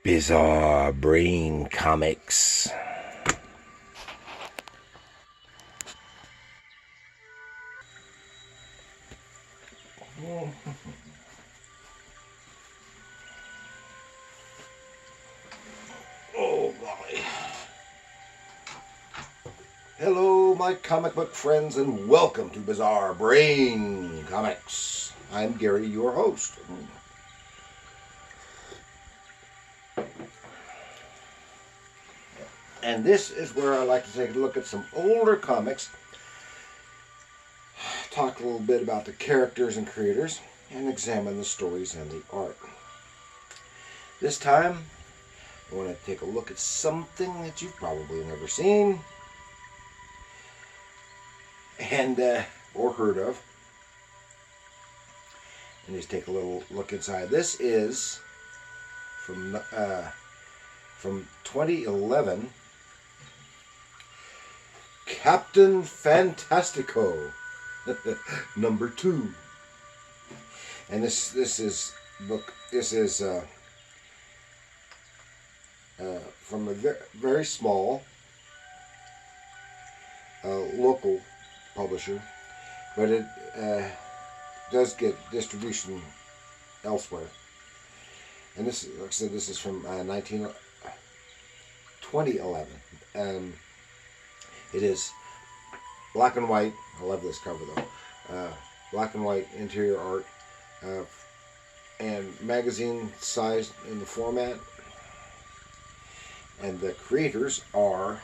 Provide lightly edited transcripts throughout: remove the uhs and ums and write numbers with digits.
Bizarre Brain Comics. Oh, golly. Hello, my comic book friends, and welcome to Bizarre Brain Comics. I'm Gary, your host. And this is where I like to take a look at some older comics, talk a little bit about the characters and creators, and examine the stories and the art. This time, I want to take a look at something that you've probably never seen and or heard of, and just take a little look inside. This is from 2011, Captain Fantastico, number 2, and this is from a very small local publisher, but it does get distribution elsewhere. And this, like I said, this is from 2011. It is black and white. I love this cover though. Black and white interior art, and magazine sized in the format. And the creators are,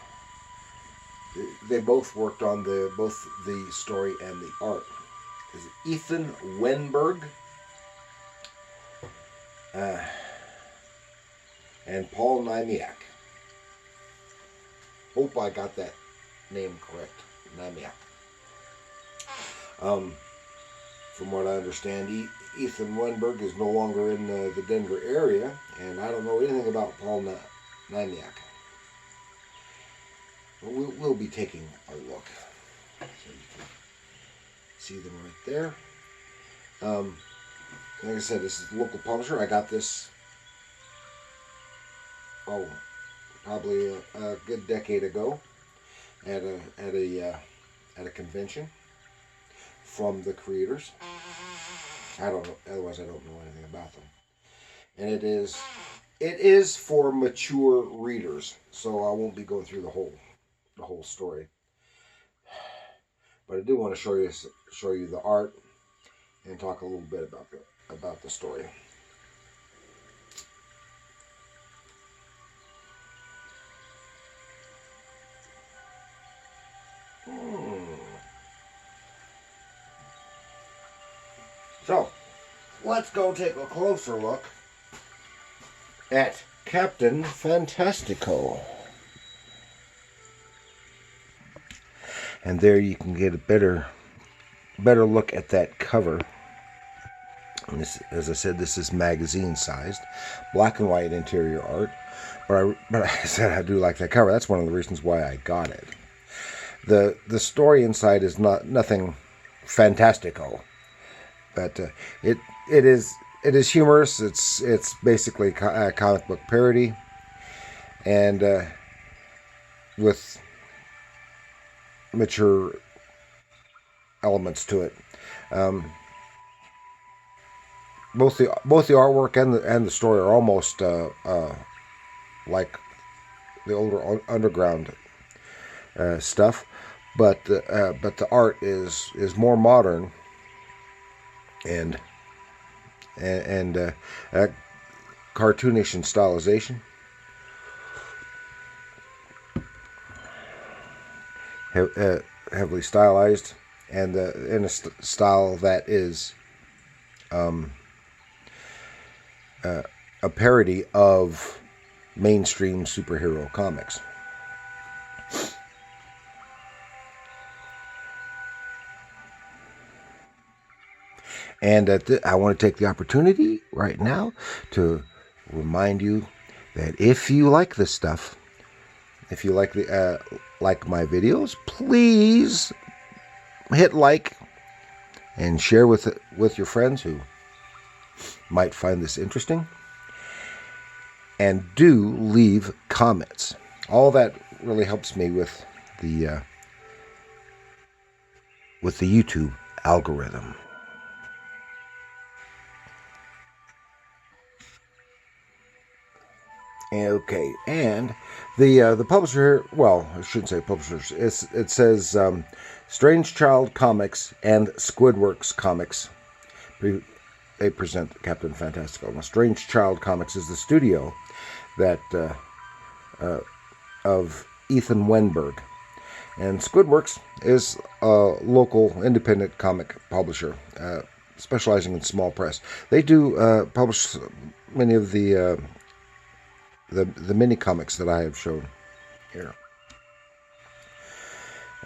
they both worked on both the story and the art. Is Ethan Wenberg and Paul Nymiak. Hope I got that name correct. Nymiak. From what I understand, Ethan Wenberg is no longer in the Denver area, and I don't know anything about Paul Nymiak. But we'll be taking a look. So you can see them right there. Like I said, this is a local publisher. I got this, probably a good decade ago at a convention from the creators. I don't know. Otherwise, I don't know anything about them. And it is for mature readers, so I won't be going through the whole story. But I do want to show you the art and talk a little bit about the story. So, let's go take a closer look at Captain Fantastico. And there you can get a better look at that cover. And this, as I said, this is magazine sized, black and white interior art. But I said I do like that cover. That's one of the reasons why I got it. The story inside is nothing fantastico, but it is humorous. It's basically a comic book parody, and with mature elements to it. Both the artwork and the story are almost like the older underground stuff, but the art is more modern and cartoonish in stylization. Heavily stylized, and in a style that is a parody of mainstream superhero comics. And I want to take the opportunity right now to remind you that if you like this stuff, if you like my videos, please hit like and share with your friends who might find this interesting. and do leave comments. All that really helps me with the YouTube algorithm. Okay, and the publisher, well, I shouldn't say publishers. It says Strange Child Comics and Squidworks Comics. They present Captain Fantastical. Now, Strange Child Comics is the studio that of Ethan Wenberg, and Squidworks is a local independent comic publisher specializing in small press. They do publish many of the mini comics that I have shown here,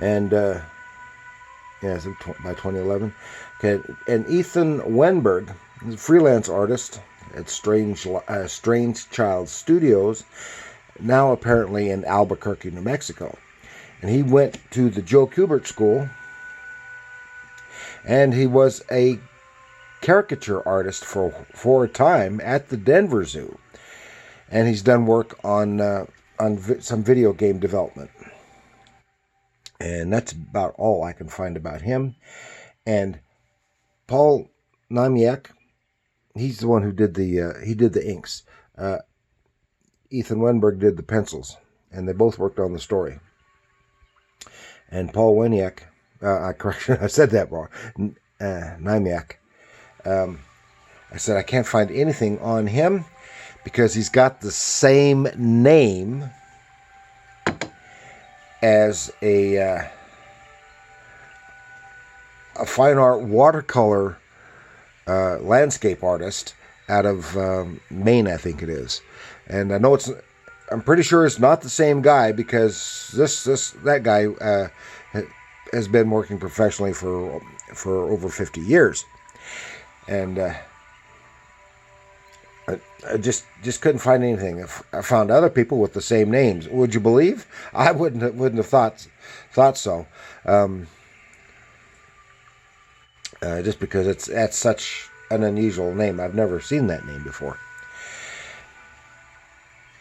and yeah, so by 2011. Okay, and Ethan Wenberg is a freelance artist at Strange Child Studios, now apparently in Albuquerque, New Mexico. And he went to the Joe Kubert School, and he was a caricature artist for a time at the Denver Zoo. And he's done work on some video game development. And that's about all I can find about him. And Paul Namiak, he's the one who did the inks. Ethan Wenberg did the pencils, and they both worked on the story. And Paul Weniak, I said that wrong. Namiak. I said I can't find anything on him because he's got the same name as a fine art watercolor landscape artist out of Maine, I think it is. And I know I'm pretty sure it's not the same guy, because that guy has been working professionally for over 50 years, and I just couldn't find anything. I found other people with the same names. Would you believe? I wouldn't have thought so. Just because that's such an unusual name. I've never seen that name before.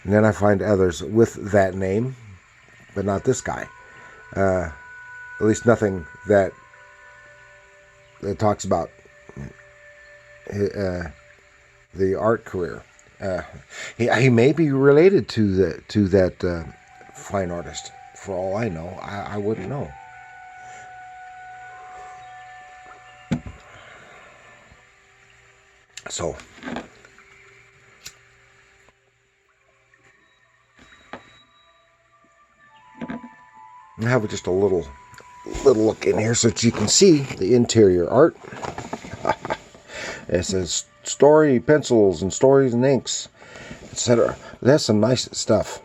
And then I find others with that name, but not this guy. At least nothing that talks about the art career. He may be related to that fine artist. For all I know, I wouldn't know. So, I have just a little look in here so that you can see the interior art. It says story pencils and stories and inks, etc. That's some nice stuff.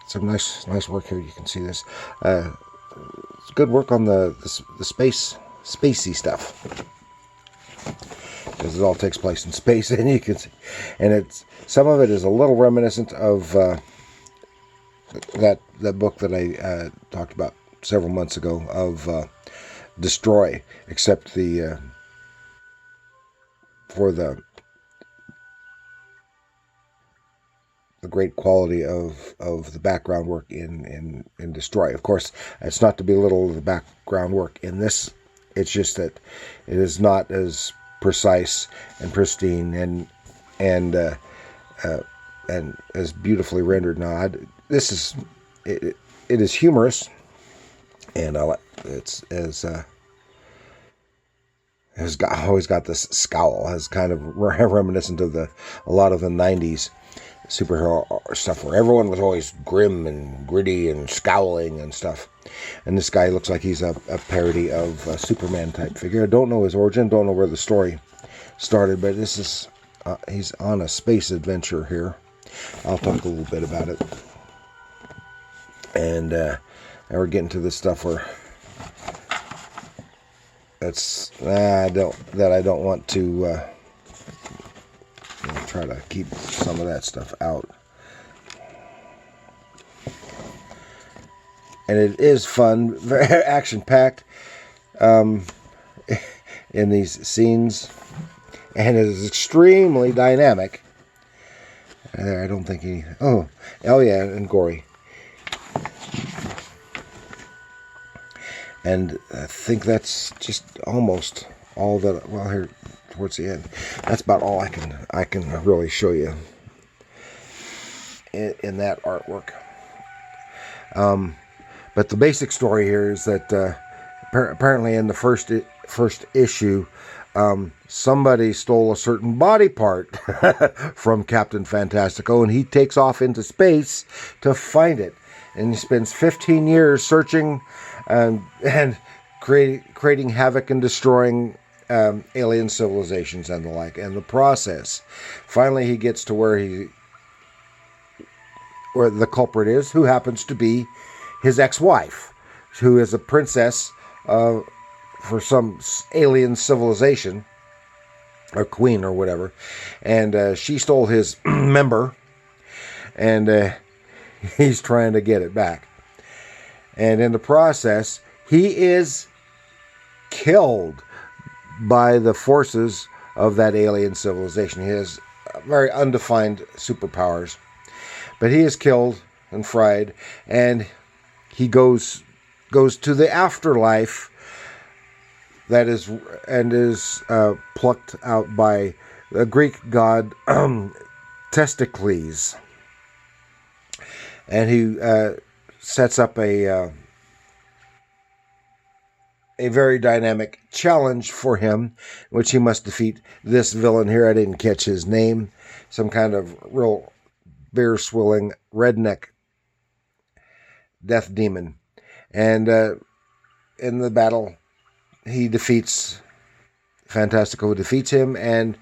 Some nice work here. You can see this. It's good work on the spacey stuff, because it all takes place in space, and you can see, and some of it is a little reminiscent of that book that I talked about several months ago of Destroy, except for the great quality of the background work in Destroy. Of course, it's not to belittle the background work in this. It's just that it is not as precise and pristine and as beautifully rendered. Now, this is it is humorous, and always got this scowl, has kind of reminiscent of a lot of the 90s superhero stuff, where everyone was always grim and gritty and scowling and stuff. And this guy looks like he's a parody of a Superman type figure. I don't know his origin, don't know where the story started, but this is he's on a space adventure here. I'll talk a little bit about it. And now we're getting to this stuff where I don't want to try to keep some of that stuff out. And it is fun, very action-packed in these scenes, and it is extremely dynamic. I don't think he... Oh yeah, and gory. And I think that's just almost all that... Well, here towards the end, that's about all I can really show you in that artwork. But the basic story here is that apparently in the first issue, somebody stole a certain body part from Captain Fantastico, and he takes off into space to find it. And he spends 15 years searching and creating havoc and destroying alien civilizations and the like. And the process, finally he gets to where the culprit is, who happens to be his ex-wife, who is a princess for some alien civilization, or queen or whatever, and she stole his member, and he's trying to get it back. And in the process, he is killed by the forces of that alien civilization. He has very undefined superpowers, but he is killed and fried, and he goes to the afterlife that is plucked out by the Greek god Testicles, and he sets up a very dynamic challenge for him, which he must defeat this villain here. I didn't catch his name. Some kind of real beer-swilling redneck death demon. And in the battle, he defeats... Fantastico defeats him, and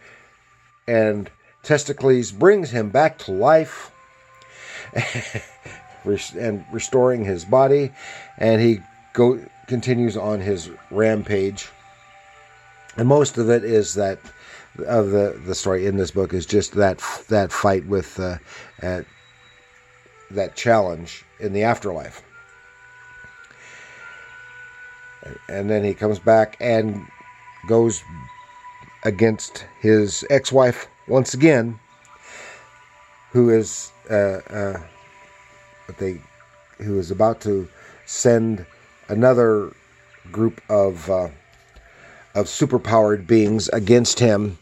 Testicles brings him back to life and restoring his body, and he continues on his rampage. And most of it is that of the story in this book is just that fight with that challenge in the afterlife. And then he comes back and goes against his ex-wife once again, who is about to send another group of superpowered beings against him,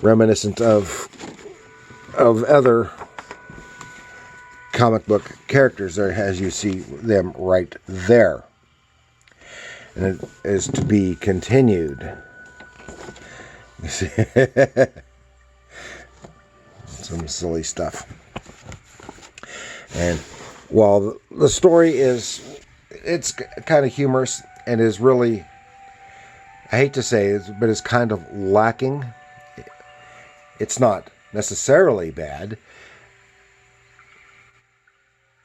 reminiscent of other comic book characters there, as you see them right there. And it is to be continued. You see? Some silly stuff. And while the story it's kind of humorous and is really, I hate to say it, but it's kind of lacking. It's not necessarily bad.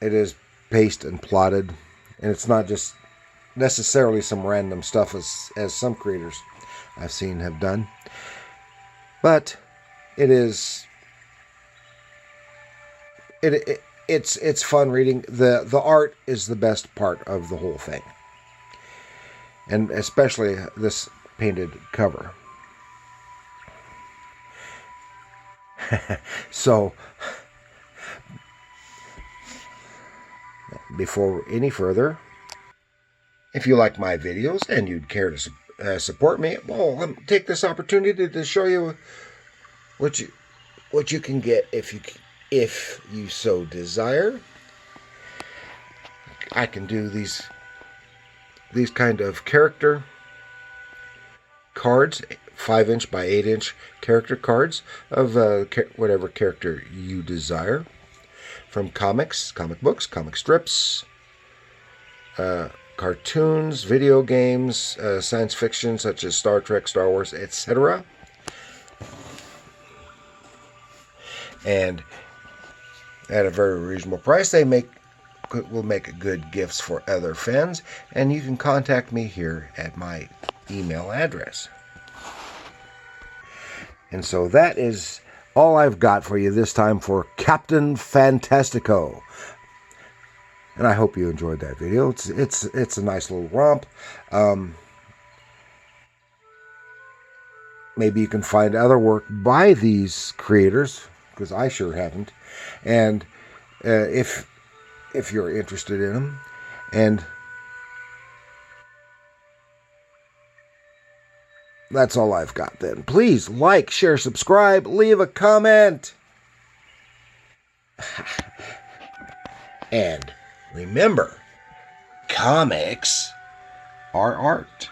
It is paced and plotted, and it's not just necessarily some random stuff as some creators I've seen have done. But it's fun reading. The art is the best part of the whole thing, and especially this painted cover. So, before any further, if you like my videos and you'd care to support me, well, let me take this opportunity to show you what you can get if you so desire. I can do these kind of character cards, 5-inch by 8-inch character cards of whatever character you desire, from comics, comic books, comic strips, cartoons, video games, science fiction such as Star Trek, Star Wars, etc. And at a very reasonable price, they will make good gifts for other fans, and you can contact me here at my email address. And so that is all I've got for you this time for Captain Fantastico. And I hope you enjoyed that video. It's a nice little romp. Maybe you can find other work by these creators because I sure haven't. And if you're interested in them, and that's all I've got then. Please like, share, subscribe, leave a comment. And remember, comics are art.